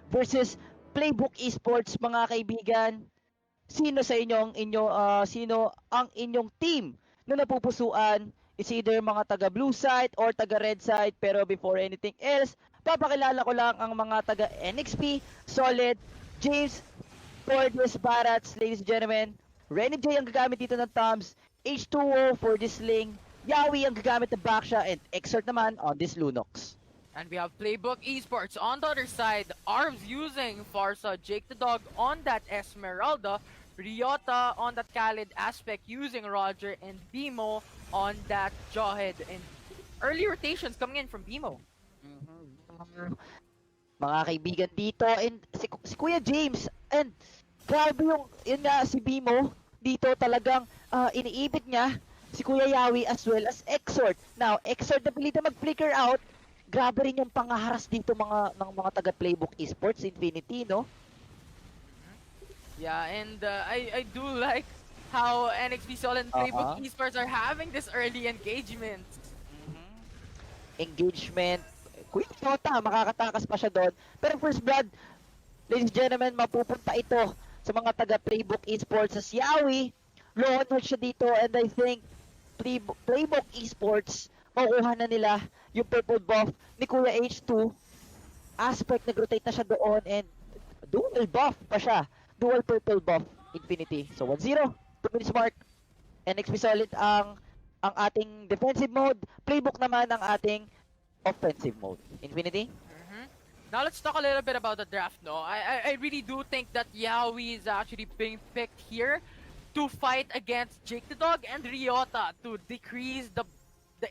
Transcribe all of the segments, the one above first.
versus Playbook Esports, mga kaibigan. Sino sa sino ang inyong team na napupusuan? Is either mga taga blue side or taga red side. Pero before anything else, papakilala ko lang ang mga taga NXP, Solid, James, for this Barats, ladies and gentlemen. Renny J ang gagamit dito ng thumbs, H2O for this Sling, Yawi ang gagamit ng Baksha, and EXORT naman on this Lunox. And we have Playbook Esports on the other side. Arms using Farsa, Jake the Dog on that Esmeralda, Ryota on that Khalid aspect using Roger, and Bimo on that Jawhead. And early rotations coming in from Bimo. Mga kaibigan dito, and si Kuya James, and grabe yun nga si Bimo, dito talagang iniibit niya si Kuya Yawi as well as EXORT. Now, EXORT na pilita mag-flicker out, grabe rin yung pangaharas dito ng mga taga Playbook Esports, Infinity, no? Yeah, and I do like how NXP Sol and Playbook Esports are having this early engagement. Engagement. Kuya Jota, makakatakas pa siya doon. Pero first blood, ladies and gentlemen, mapupunta ito sa mga taga Playbook Esports. Sa Yawi, low on siya dito, and I think Playbook Esports, makukuha na nila yung purple buff ni Kuya H2. Aspect, nag-rotate na siya doon, and dual buff pa siya. Dual purple buff, Infinity. So 1-0, 2 minutes mark. NXP Solid ang ating defensive mode. Playbook naman ang ating offensive mode. Infinity? Now let's talk a little bit about the draft, no? I really do think that Yawi is actually being picked here to fight against Jake the Dog and Ryota to decrease the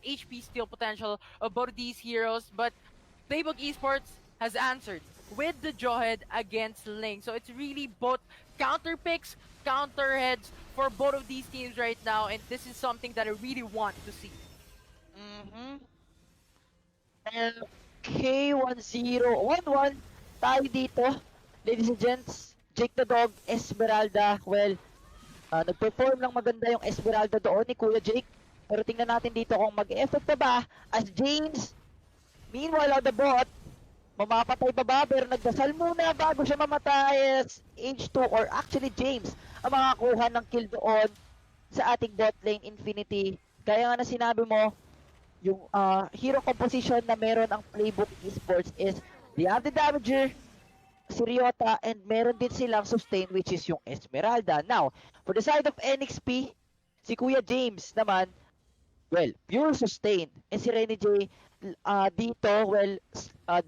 HP steal potential of both of these heroes. But Playbook Esports has answered with the Jawhead against Ling. So it's really both counter picks, counter heads for both of these teams right now, and this is something that I really want to see. Okay, 1-0, 1-1 tayo dito. Ladies and gents, Jake the Dog, Esmeralda. Well, nag-perform lang maganda yung Esmeralda doon ni Kuya Jake. Pero tingnan natin dito kung mag-effect na ba as James. Meanwhile, on the bot, mamapatay pa ba? Pero nagdasal muna bago siya mamatay as H2 or actually James ang makakuha ng kill doon sa ating bot lane Infinity. Kaya nga na sinabi mo, yung hero composition na meron ang Playbook Esports is the anti-damager, si Ryota, and meron din silang sustain which is yung Esmeralda. Now, for the side of NXP, si Kuya James naman, well, pure sustain. And si Renny J dito, well,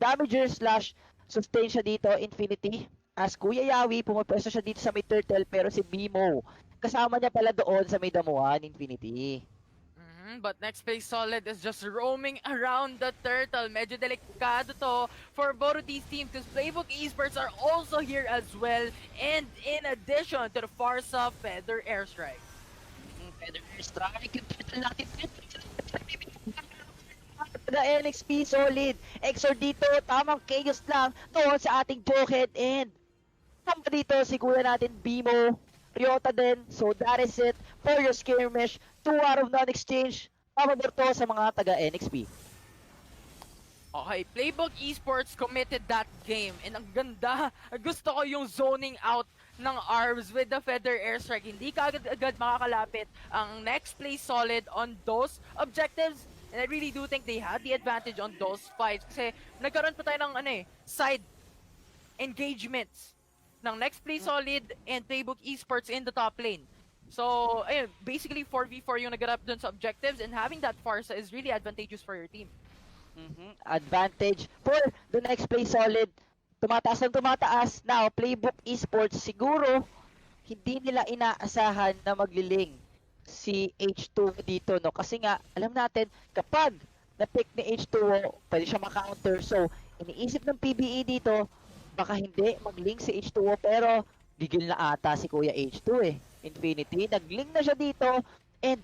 damager slash sustain siya dito, Infinity. As Kuya Yawi, pumapwesto siya dito sa may turtle, pero si Bimo, kasama niya pala doon sa may damuhan, Infinity. But Nexplay Solid is just roaming around the turtle. Medyo delikado to for both of these teams because Playbook Esports are also here as well. And in addition to the Farsa Feather Airstrike. Feather Airstrike, yung turtle natin. The NXP Solid. EXORT dito, tamang chaos lang doon sa ating Jawhead. And tama dito si kuya natin Bimo, Ryota din. So that is it for your skirmish. 2 out of non-exchange. Pabor to sa mga taga NXP. Okay, Playbook Esports committed that game. And ang ganda, gusto ko yung zoning out ng arms with the Feather Airstrike. Hindi ka agad makakalapit ang Nexplay Solid on those objectives. And I really do think they had the advantage on those fights. Kasi nagkaroon pa tayo ng side engagements ng Nexplay Solid and Playbook Esports in the top lane. So, ayun, basically 4v4 yung naganap dun sa objectives, and having that Farsa is really advantageous for your team. Advantage for the Nexplay Solid. Tumataas ng tumataas. Now, Playbook Esports, siguro, hindi nila inaasahan na magliling si H2 dito, no? Kasi nga, alam natin, kapag na-pick ni H2, pwede siya maka-counter. So, iniisip ng PBE dito, baka hindi mag-link si H2, pero gigil na ata si Kuya H2 eh. Infinity, nag-link na siya dito, and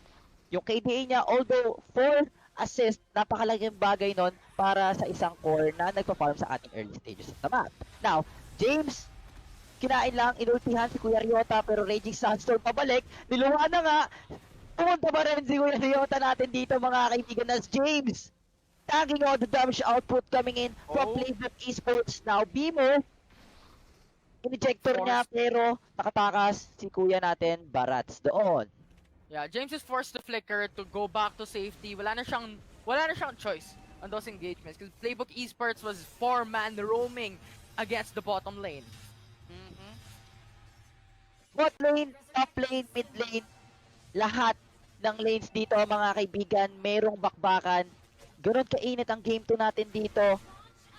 yung KDA niya, although 4 assist, napakalaking bagay nun para sa isang core na nagpa-farm sa ating early stages of the map. Now, James, kinain lang, inultihan si Kuya Ryota, pero Raging Sandstorm pabalik, niluha na nga, pumunta pa rin si Kuya Ryota natin dito mga kaibigan as James, tagging all the damage output coming in from Playbook Esports. Now, Bimo, injector niya, pero nakatakas si kuya natin, Barats doon. Yeah, James is forced to flicker to go back to safety. Wala na siyang choice on those engagements because Playbook Esports was 4-man roaming against the bottom lane. Bot lane, top lane, mid lane, lahat ng lanes dito mga kaibigan, merong bakbakan. Ganon kainit ang game 2 natin dito.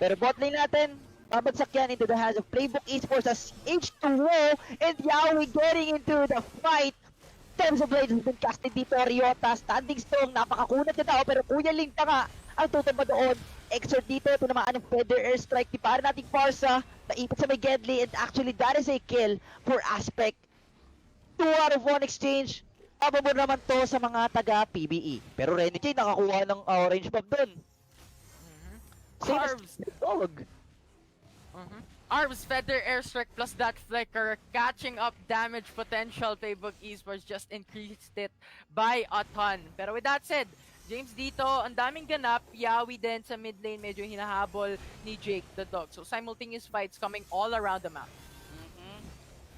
Pero bot lane natin, babagsak yan into the hands of Playbook Esports as H2O and Yawi getting into the fight. Terms of Blades has been casted dito. Ryota standing strong. Napakakunat na tao. Pero Kuya Ling pa nga ang tutumba doon. Exort dito. Tinamaan ng Feather Airstrike. Di para nating Farsa. Naipit sa may Gedli. And actually that is a kill for Aspect. 2 out of 1 exchange. Pababor naman to sa mga taga PBE. Pero Renny J nakakuha ng orange buff doon. Same as Arms. Dog. Arms, Feather Airstrike plus that flicker, catching up damage potential. Playbook Esports just increased it by a ton. Pero with that said, James dito, ang daming ganap. Yawi din sa mid lane, medyo hinahabol ni Jake the Dog. So simultaneous fights coming all around the map.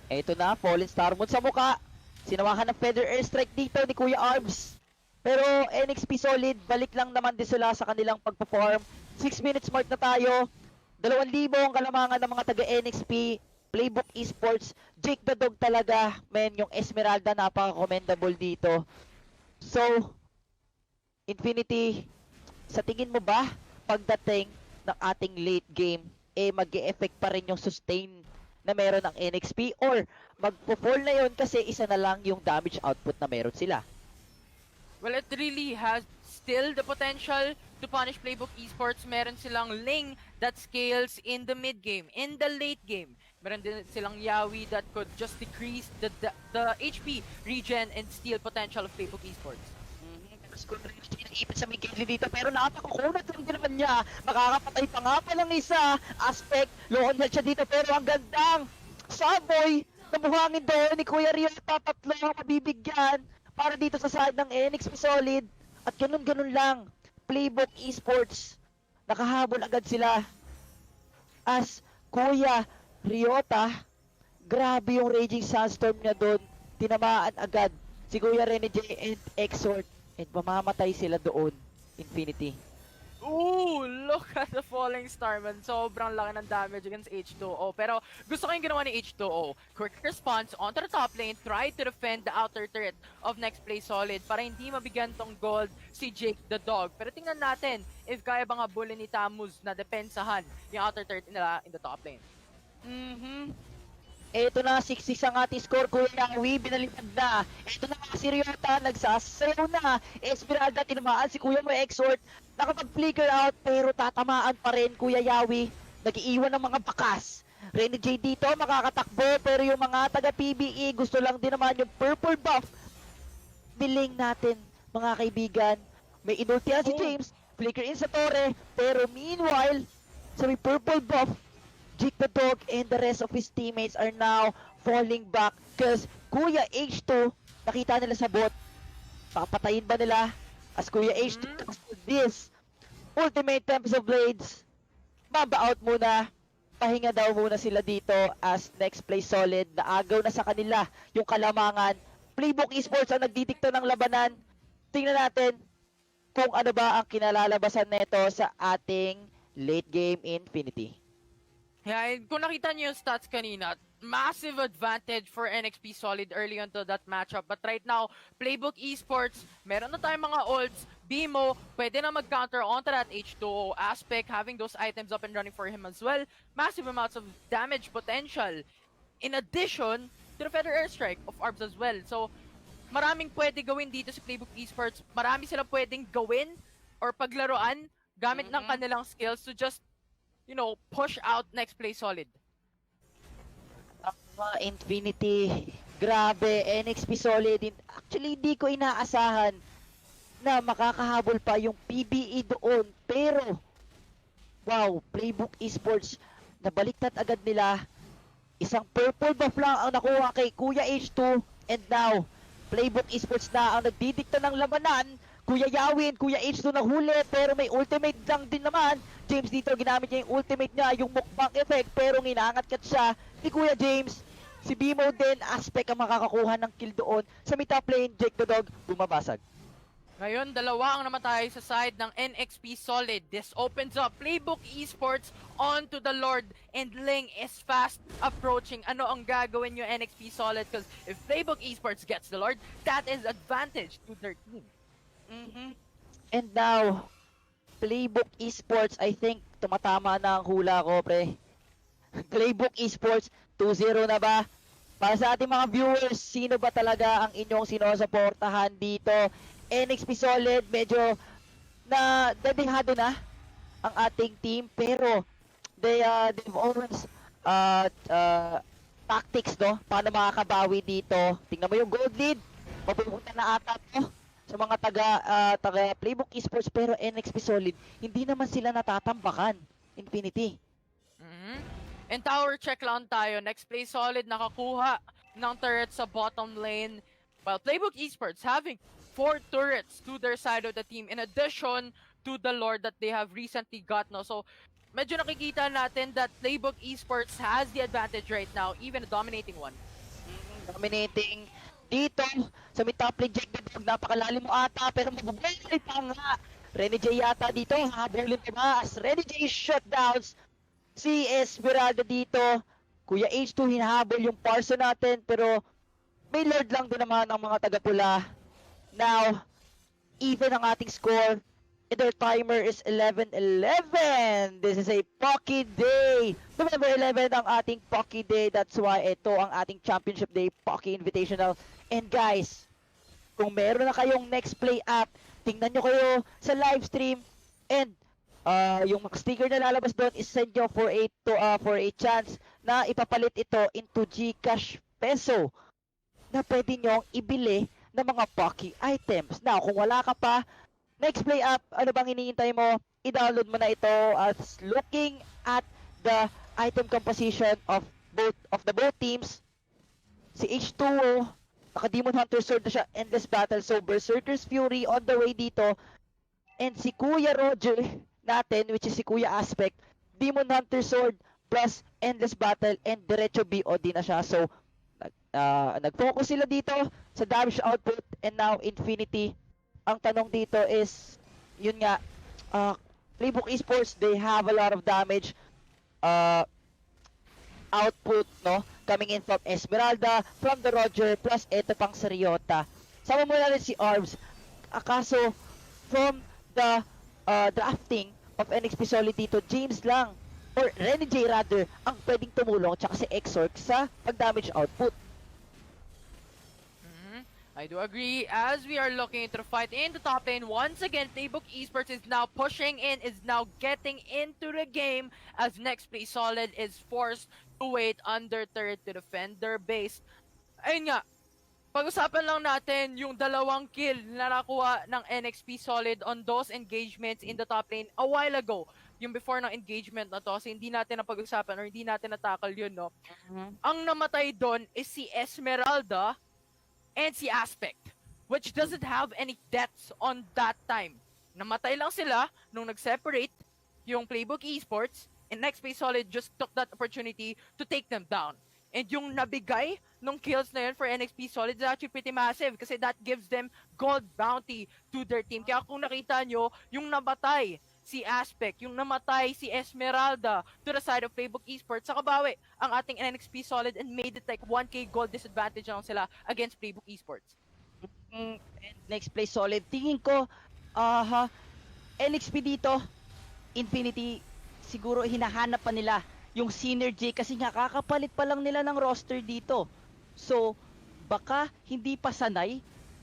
Ito na, Fallen Star Moon sa muka. Sinawahan ng Feather Airstrike dito ni Kuya Arms. Pero NXP solid, balik lang naman din sila sa kanilang pagperform. 6 minutes mark na tayo. 2,000 ang kalamangan ng mga taga NXP, Playbook Esports, Jake the Dog talaga, men, yung Esmeralda napaka-commendable dito. So, Infinity, sa tingin mo ba, pagdating ng ating late game, mag-e-effect pa rin yung sustain na meron ng NXP or magpo-fall na yun kasi isa na lang yung damage output na meron sila? Well, it really has still the potential to punish Playbook Esports. Meron silang Ling that scales in the mid game, in the late game. Meron din silang Yawi that could just decrease the HP regen and steal potential of Playbook Esports. Ipit sa may Gedli dito pero napakakunat lang din naman niya. Makakapatay pa nga palang isa. Aspect, low on health siya dito pero ang gandang Saboy na buhangin doon ni Kuya Ryota. Tatlo ang mabibigyan para dito sa side ng NXP Solid. At ganun-ganun lang. Playbook Esports, nakahabol agad sila. As Kuya Ryota, grabe yung Raging Sandstorm niya doon. Tinamaan agad si Kuya Rene J and EXORT. And mamamatay sila doon, Infinity. Ooh, look at the falling star, man. Sobrang laki ng damage against H2O. Pero gusto ko yung ginawa ni H2O. Quick response onto the top lane. Try to defend the outer turret of Nexplay Solid para hindi mabigyan tong gold si Jake the Dog. Pero tingnan natin if kaya ba nga bully ni Tamuz na depensahan yung outer turret nila in the top lane. Ito na, 6-6 ang ating score. Kuya Yawi, binalipad na. Ito na mga si Ryota, nagsasayaw na. Esmeralda, tinamaan si Kuya mo EXORT. Nakapag-flicker out, pero tatamaan pa rin Kuya Yawi. Nag-iiwan ng mga bakas. Rene J dito, makakatakbo. Pero yung mga taga-PBE, gusto lang din naman yung purple buff. Biling natin, mga kaibigan. May inultihan si James. Flicker in sa torre. Pero meanwhile, sa may purple buff, Jake the Dog and the rest of his teammates are now falling back because Kuya H2, nakita nila sa bot. Papatayin ba nila? As Kuya H2 this ultimate Tempest of Blades, baba out muna. Pahinga daw muna sila dito as Nexplay Solid. Naagaw na sa kanila yung kalamangan. Playbook Esports ang nagdidikta ng labanan. Tingnan natin kung ano ba ang kinalalabasan nito sa ating late game Infinity. Yeah, and kung nakita niyo yung stats kanina, massive advantage for NXP Solid early onto that matchup. But right now, Playbook Esports, meron na tayong mga ults. Bimo, pwede na mag-counter onto that H2O aspect, having those items up and running for him as well. Massive amounts of damage potential. In addition to the Feather Airstrike of Arbs as well. So, maraming pwede gawin dito si Playbook Esports. Marami silang pwedeng gawin or paglaruan gamit ng kanilang skills to just push out Nexplay Solid. Infinity, grabe, NXP Solid. Actually, hindi ko inaasahan na makakahabol pa yung PBE doon. Pero, wow, Playbook Esports, nabaliktad agad nila. Isang purple buff lang ang nakuha kay Kuya H2. And now, Playbook Esports na ang nagdidikta ng labanan. Kuya Yawin, Kuya H2 nahuli, pero may ultimate lang din naman JEYMZ dito, ginamit niya yung ultimate niya, yung mukbang effect, pero nginangat-kat siya ni Kuya JEYMZ. Si Bimo din, Aspect ang makakakuha ng kill doon. Sa mid top lane, Jake the Dog, bumabasag. Ngayon, dalawa ang namatay sa side ng NXP Solid. This opens up Playbook Esports onto the Lord, and Ling is fast approaching. Ano ang gagawin yung NXP Solid? Because if Playbook Esports gets the Lord, that is advantage to their team. And now, Playbook Esports, I think, tumatama na ang hula ko, pre. Playbook Esports, 2-0 na ba? Para sa ating mga viewers, sino ba talaga ang inyong sinusuportahan dito? NXP Solid, medyo na dedihado na ang ating team, pero they've always tactics, no? Paano makakabawi dito? Tingnan mo yung gold lead. Mapupunta na ata to sa mga taga Playbook Esports, pero NXP Solid, hindi naman sila natatambakan. Infinity. And tower check lang tayo. Nexplay Solid nakakuha ng turret sa bottom lane. While Playbook Esports having 4 turrets to their side of the team in addition to the Lord that they have recently got. No? So, medyo nakikita natin that Playbook Esports has the advantage right now, even a dominating one. Dominating dito sa mid top lane. Jake the Dog, napakalalim mo ata, pero mabubuhay pa nga. Renny J yata dito, habulin tumaas. Renny J shutdowns. Si Esmeralda dito. Kuya H2 hinahabol yung parso natin, pero may Lord lang din naman ang mga taga-pula. Now, even ang ating score, and their timer is 11-11. This is a Pocky Day. November 11 ang ating Pocky Day. That's why ito ang ating Championship Day Pocky Invitational. And guys, kung meron na kayong Nexplay app, tingnan nyo kayo sa live stream. And yung sticker na lalabas doon is send nyo for a chance na ipapalit ito into GCash peso na pwede nyong ibili ng mga Pocky items. Now, kung wala ka pa, Nexplay app, ano bang hinihintay mo? I-download mo na ito as looking at the item composition of both teams. Si H2O, naka-Demon Hunter Sword na siya, Endless Battle. So, Berserker's Fury on the way dito. And si Kuya Roger natin, which is si Kuya Aspect, Demon Hunter Sword plus Endless Battle and diretso BOD na siya. So, nag-focus sila dito sa damage output, and now Infinity. Ang tanong dito is, yun nga, Playbook Esports, they have a lot of damage output, no? Coming in from Esmeralda, from the Roger, plus eto pang Sariota. Sama mo na rin si Arms. Akaso, from the drafting of NXP Solid dito, JEYMZ lang, or Renny J rather, ang pwedeng tumulong, tsaka si EXORT sa pag-damage output. I do agree. As we are looking into the fight in the top lane, once again, Playbook Esports is now pushing in, is now getting into the game as Nexplay Solid is forced to wait under turret to defend their base. Ayun nga, pag-usapan lang natin yung dalawang kill na nakuha ng NXP Solid on those engagements in the top lane a while ago. Yung before ng engagement na to, kasi hindi natin napag-usapan or hindi natin natakal yun, no? Ang namatay doon is si Esmeralda and si Aspect, which doesn't have any deaths on that time. Namatay lang sila nung nag-separate yung Playbook Esports, and Nexplay Solid just took that opportunity to take them down. And yung nabigay nung kills na yun for NXP Solid is actually pretty massive kasi that gives them gold bounty to their team. Kaya kung nakita nyo, yung namatay si Aspect, yung namatay si Esmeralda to the side of Playbook Esports, saka bawi ang ating NXP Solid and made it like 1k gold disadvantage lang sila against Playbook Esports. And Nexplay Solid, tingin ko, NXP dito, Infinity, siguro hinahanap pa nila yung synergy kasi nga kakapalit pa lang nila ng roster dito. So, baka hindi pa sanay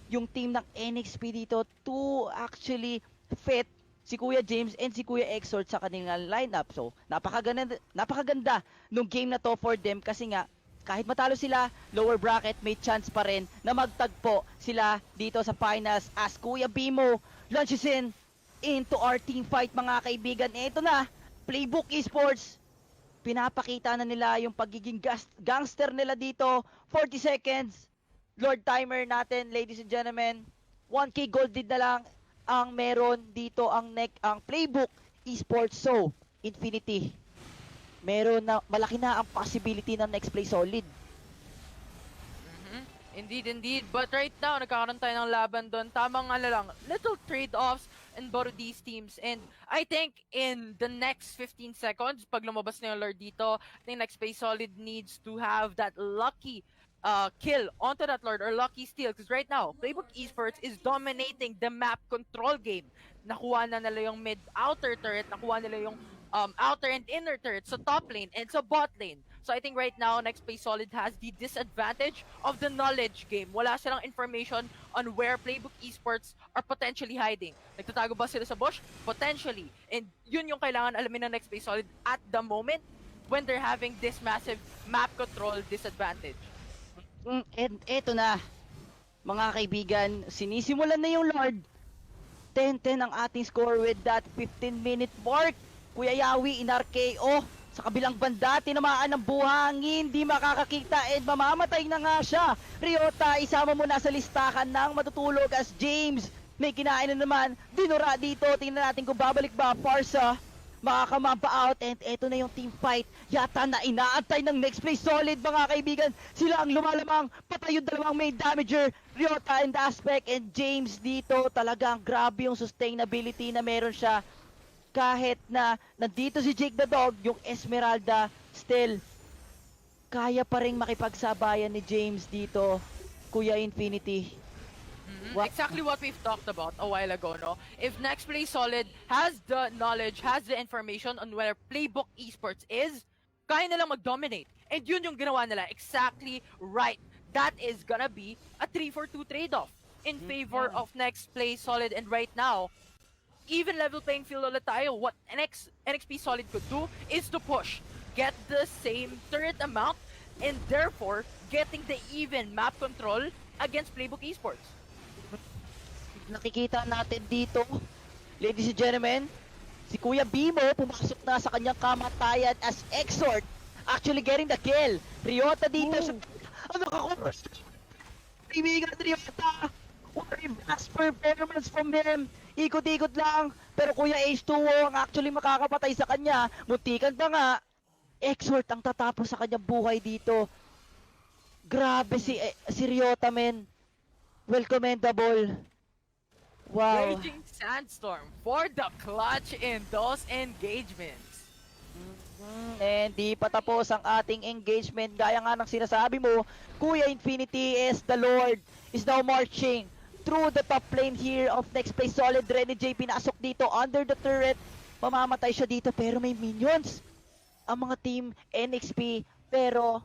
yung team ng NXP dito to actually fit si Kuya JEYMZ and si Kuya EXORT sa kanilang lineup. So, napakaganda nung game na to for them kasi nga kahit matalo sila, lower bracket, may chance pa rin na magtagpo sila dito sa finals as Kuya Bimo launches into our team fight, mga kaibigan. Ito na, Playbook Esports, pinapakita na nila yung pagiging gangster nila dito. 40 seconds, Lord timer natin, ladies and gentlemen. 1k gold lead na lang ang meron dito ang Playbook Esports. So, Infinity, malaki na ang possibility ng Nexplay Solid. Indeed, indeed. But right now, nagkakaroon tayo ng laban doon. Tamang lang, little trade-offs in both of these teams. And I think in the next 15 seconds, pag lumabas na yung Lord dito, I think Nexplay Solid needs to have that lucky kill onto that Lord or lucky steal. Because right now, Playbook Esports is dominating the map control game. Nakuha na nila yung mid-outer turret, nakuha nila yung outer and inner turrets sa top lane and sa bot lane. So I think right now, Nexplay Solid has the disadvantage of the knowledge game. Wala silang information on where Playbook Esports are potentially hiding. Nagtatago ba sila sa bush? Potentially. And yun yung kailangan alamin ng Nexplay Solid at the moment when they're having this massive map control disadvantage. And eto na, mga kaibigan, sinisimulan na yung Lord. 10-10 ang ating score with that 15-minute mark. Kuya Yawi, in-RKO. Sa kabilang banda, tinamaan ng buhangin, di makakakita and mamamatay na nga siya. Ryota, isama mo na sa listahan ng matutulog as JEYMZ. May kinain na naman, dinura dito. Tingnan natin kung babalik ba Farsa. Makakamampa out and eto na yung team fight. Yata na inaantay ng Nexplay Solid mga kaibigan. Sila ang lumalamang, patay yung dalawang main damager. Ryota and Aspect and JEYMZ dito. Talagang grabe yung sustainability na meron siya. Kahit na nandito si Jake the Dog, yung Esmeralda, still, kaya pa rin makipagsabayan ni JEYMZ dito, Kuya Infinity. Exactly what we've talked about a while ago, no? If Nexplay Solid has the knowledge, has the information on where Playbook Esports is, kaya nilang mag-dominate. And yun yung ginawa nila. Exactly right. That is gonna be a 3-for-2 trade-off in favor of Nexplay Solid. And right now, even level playing field ulit tayo. What NXP Solid could do is to push, get the same turret amount, and therefore getting the even map control against Playbook Esports. Nakikita natin dito, ladies and gentlemen, si Kuya Bimo pumasok na sa kanyang kamatayan as EXORT, actually getting the kill. Ryota dito sa... Ano ka ko? Kaibigan Ryota! What a vast performance from him! Ikot-ikot lang, pero Kuya H2O ang actually makakapatay sa kanya. Muntikan pa nga, EXORT ang tatapos sa kanyang buhay dito. Grabe si Ryota, men. Well commendable. Wow. Raging Sandstorm for the clutch in those engagements. And di pa tapos ang ating engagement. Gaya nga ng sinasabi mo, Kuya Infinity is the Lord, is now marching through the top lane here of Nexplay Solid. Renny J pinasok dito under the turret. Mamamatay siya dito pero may minions ang mga team NXP. Pero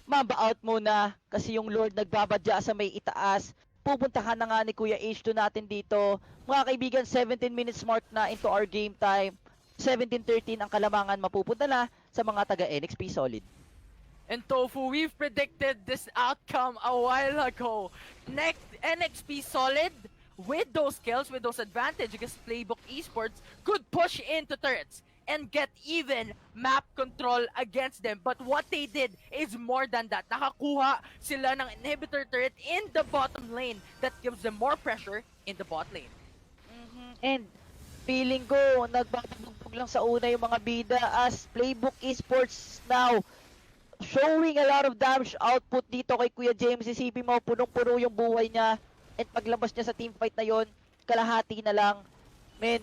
mamba out muna kasi yung Lord nagbabadya sa may itaas. Pupuntahan na nga ni Kuya H2 natin dito. Mga kaibigan, 17 minutes mark na into our game time. 17-13 ang kalamangan mapupunta na sa mga taga NXP Solid. And Tofu, we've predicted this outcome a while ago. Next, NXP Solid, with those kills, with those advantages, Playbook Esports could push into turrets and get even map control against them. But what they did is more than that. Nakakuha sila ng inhibitor turret in the bottom lane that gives them more pressure in the bot lane. And feeling ko, nagbabagbog lang sa una yung mga bida as Playbook Esports now showing a lot of damage output dito kay Kuya JEYMZ. Isipin mo, punong-puno yung buhay niya. At paglabas niya sa teamfight na yon, kalahati na lang. Men,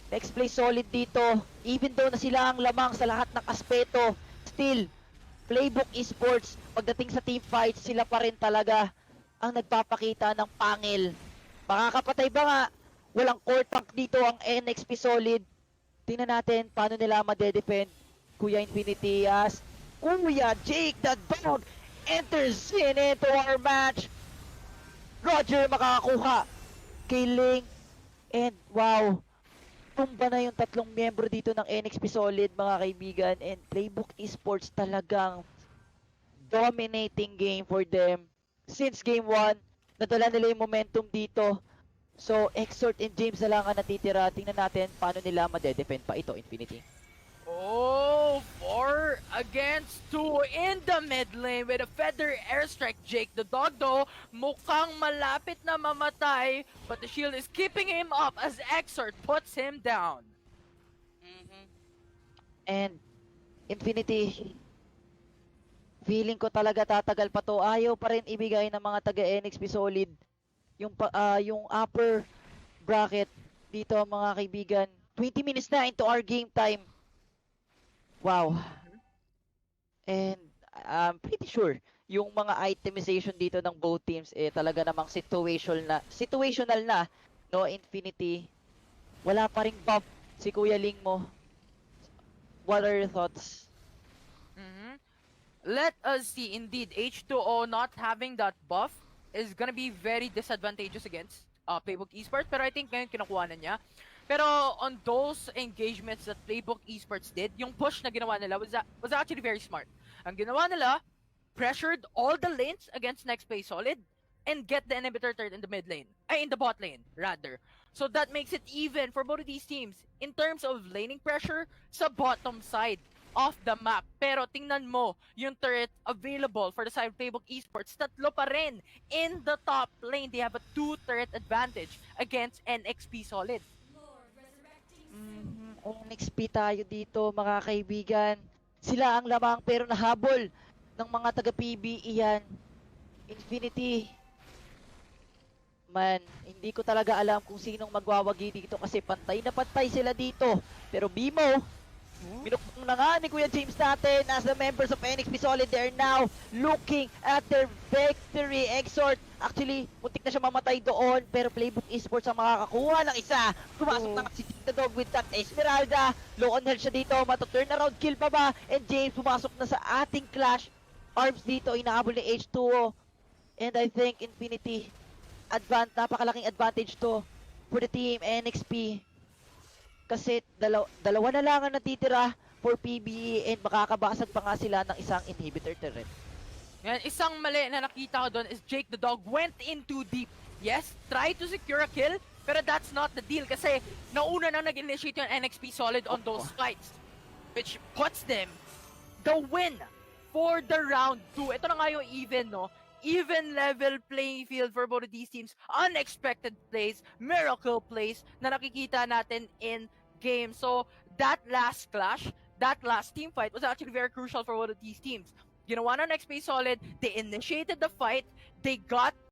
Nexplay Solid dito. Even though na sila ang lamang sa lahat ng aspeto, still, Playbook Esports, pagdating sa teamfight, sila pa rin talaga ang nagpapakita ng pangil. Makakapatay ba nga? Walang core tank dito ang NXP Solid. Tingnan natin paano nila ma-defend. Kuya Infinity as Kuya Jake the Dog enters into our match. Roger makakakuha. Killing. And wow. Tumba na yung tatlong miyembro dito ng NXP Solid mga kaibigan. And Playbook Esports talagang dominating game for them. Since game 1, nadala nila yung momentum dito. So, EXORT and JEYMZ na lang ang natitira. Tingnan natin paano nila ma-defend pa ito, Infinity. Oh, 4 against 2 in the mid lane with a feather airstrike. Jake the Dog though, mukhang malapit na mamatay, but the shield is keeping him up as EXORT puts him down. And Infinity, feeling ko talaga tatagal pa to. Ayaw pa rin ibigay ng mga taga NXP Solid yung upper bracket dito mga kaibigan. 20 minutes na into our game time. Wow. And I'm pretty sure yung mga itemization dito ng both teams talaga namang situational na no Infinity. Wala pa ring buff si Kuya Ling mo. What are your thoughts? Let us see. Indeed, H2O not having that buff is gonna be very disadvantageous against Playbook Esports. Pero I think ngayon kinukuha na niya. Pero on those engagements that Playbook Esports did, yung push na ginawa nila was actually very smart. Ang ginawa nila, pressured all the lanes against Nexplay Solid and get the inhibitor turret in the mid lane. In the bot lane, rather. So that makes it even for both of these teams in terms of laning pressure sa bottom side of the map. Pero tingnan mo, yung turret available for the side of Playbook Esports, tatlo pa rin in the top lane. They have a 2 turret advantage against NXP Solid. NXP tayo dito mga kaibigan. Sila ang lamang pero nahabol ng mga taga PBE yan. Infinity. Man, hindi ko talaga alam kung sinong magwawagi dito kasi pantay na pantay sila dito. Pero Bimo, minukbong na nga ni Kuya James natin as the members of NXP Solid. They're now looking at their victory. EXORT, actually, muntik na siya mamatay doon. Pero Playbook Esports ang makakakuha ng isa. Pumasok na si Chick the Dog with that Esmeralda. Low on health siya dito. Mato-turnaround kill pa ba? And James pumasok na sa ating clash. Arms dito, inahabol ni H2O. And I think Infinity, napakalaking advantage to for the team NXP. Kasi dalawa na lang ang natitira for PBE and makakabasag pa nga sila ng isang inhibitor turret. Yan, isang mali na nakita ko doon is Jake the Dog went in too deep. Yes, try to secure a kill, pero that's not the deal kasi nauna na nag-initiate yung NXP Solid on those fights. Which puts them the win for the round 2. Ito na nga yung even, no? Even level playing field for both of these teams. Unexpected plays, miracle plays na nakikita natin in game. So, that last clash, that last team fight was actually very crucial for both of these teams. Ginawa na NXP Solid, they initiated the fight, they got